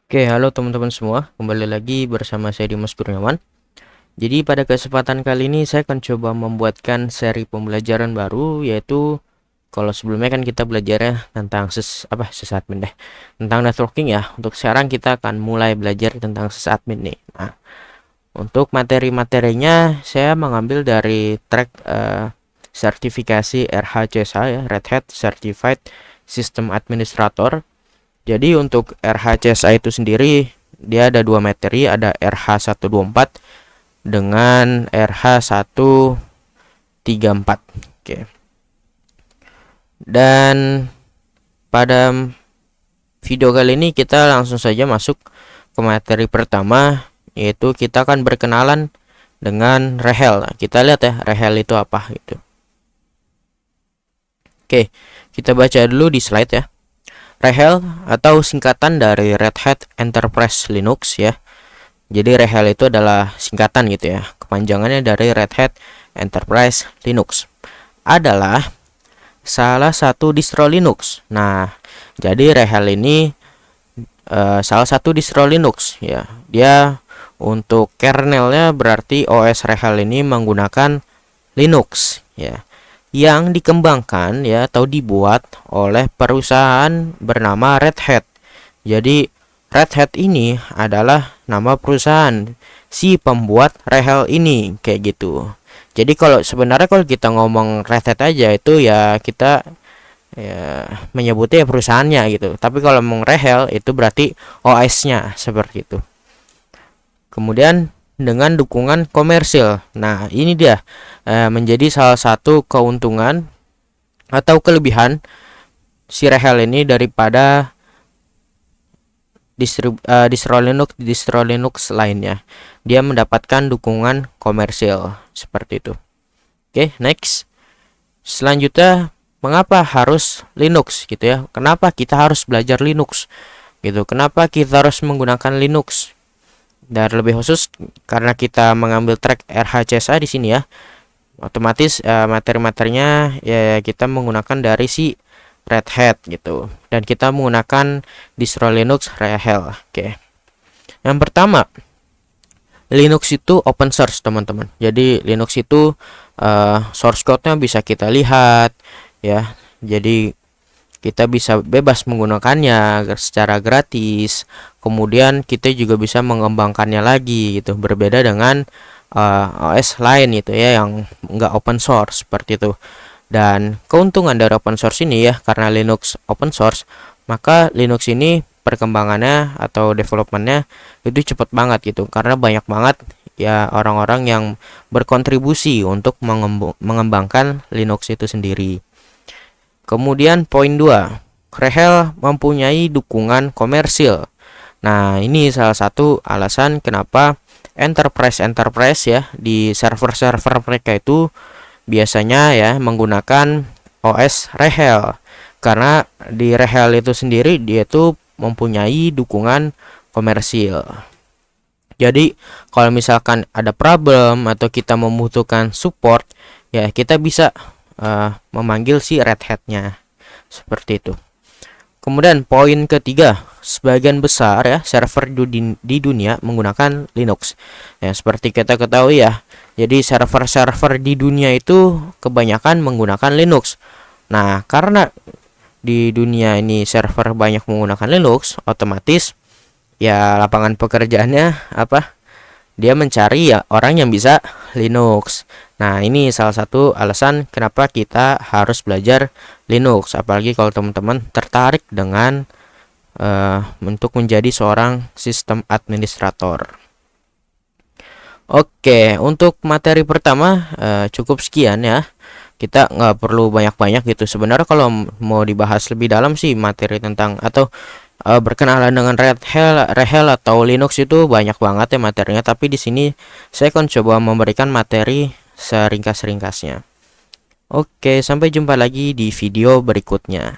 Oke, halo teman-teman semua, kembali lagi bersama saya Dimas Kurniawan. Jadi pada kesempatan kali ini saya akan coba membuatkan seri pembelajaran baru, yaitu kalau sebelumnya kan kita belajarnya tentang sysadmin deh, tentang networking ya. Untuk sekarang kita akan mulai belajar tentang sysadmin nih. Nah, untuk materi-materinya saya mengambil dari track sertifikasi RHCSA ya, Red Hat Certified System Administrator. Jadi untuk RHCSA itu sendiri dia ada dua materi, ada RH124 dengan RH134. Oke. Dan pada video kali ini kita langsung saja masuk ke materi pertama, yaitu kita akan berkenalan dengan Rehel. Nah, kita lihat ya, Rehel itu apa gitu. Oke, kita baca dulu di slide ya. Rehel atau singkatan dari Red Hat Enterprise Linux ya. Jadi Rehel itu adalah singkatan gitu ya. Kepanjangannya dari Red Hat Enterprise Linux. Adalah salah satu distro Linux. Nah, jadi Rehel ini salah satu distro Linux ya. Dia untuk kernelnya berarti OS Rehel ini menggunakan Linux ya, yang dikembangkan ya atau dibuat oleh perusahaan bernama Red Hat. Jadi Red Hat ini adalah nama perusahaan si pembuat Rehel ini kayak gitu. Jadi kalau sebenarnya kalau kita ngomong Red Hat aja itu ya kita ya menyebutnya perusahaannya gitu. Tapi kalau ngomong Rehel itu berarti OS-nya seperti itu. Kemudian dengan dukungan komersil. Nah, ini dia menjadi salah satu keuntungan atau kelebihan si Rehel ini daripada distro Linux lainnya. Dia mendapatkan dukungan komersil seperti itu. Oke, next. Selanjutnya, mengapa harus Linux gitu ya? Kenapa kita harus belajar Linux? Gitu. Kenapa kita harus menggunakan Linux? Dan lebih khusus karena kita mengambil track RHCSA di sini ya, otomatis materi-materinya ya kita menggunakan dari si Red Hat gitu, dan kita menggunakan distro Linux Rehel. Oke. Yang pertama, Linux itu open source teman-teman. Jadi Linux itu source code-nya bisa kita lihat ya. Jadi kita bisa bebas menggunakannya secara gratis. Kemudian kita juga bisa mengembangkannya lagi gitu, berbeda dengan OS lain gitu ya yang enggak open source seperti itu. Dan keuntungan dari open source ini ya, karena Linux open source, maka Linux ini perkembangannya atau developmentnya itu cepat banget gitu, karena banyak banget ya orang-orang yang berkontribusi untuk mengembangkan Linux itu sendiri. Kemudian poin 2, Rehel mempunyai dukungan komersil. Nah, ini salah satu alasan kenapa enterprise ya di server-server mereka itu biasanya ya menggunakan OS Rehel. Karena di Rehel itu sendiri dia tuh mempunyai dukungan komersil. Jadi, kalau misalkan ada problem atau kita membutuhkan support, ya kita bisa memanggil si Red Hat-nya seperti itu. Kemudian poin ketiga, sebagian besar ya server di dunia menggunakan Linux. Ya, seperti kita ketahui ya. Jadi server-server di dunia itu kebanyakan menggunakan Linux. Nah, karena di dunia ini server banyak menggunakan Linux, otomatis ya lapangan pekerjaannya apa? Dia mencari ya orang yang bisa Linux. Nah, ini salah satu alasan kenapa kita harus belajar Linux, apalagi kalau teman-teman tertarik dengan untuk menjadi seorang sistem administrator. Oke, untuk materi pertama cukup sekian ya. Kita nggak perlu banyak-banyak gitu. Sebenarnya kalau mau dibahas lebih dalam sih materi tentang atau berkenalan dengan Rehel atau Linux itu banyak banget ya materinya, tapi di sini saya akan coba memberikan materi seringkas-ringkasnya. Oke, sampai jumpa lagi di video berikutnya.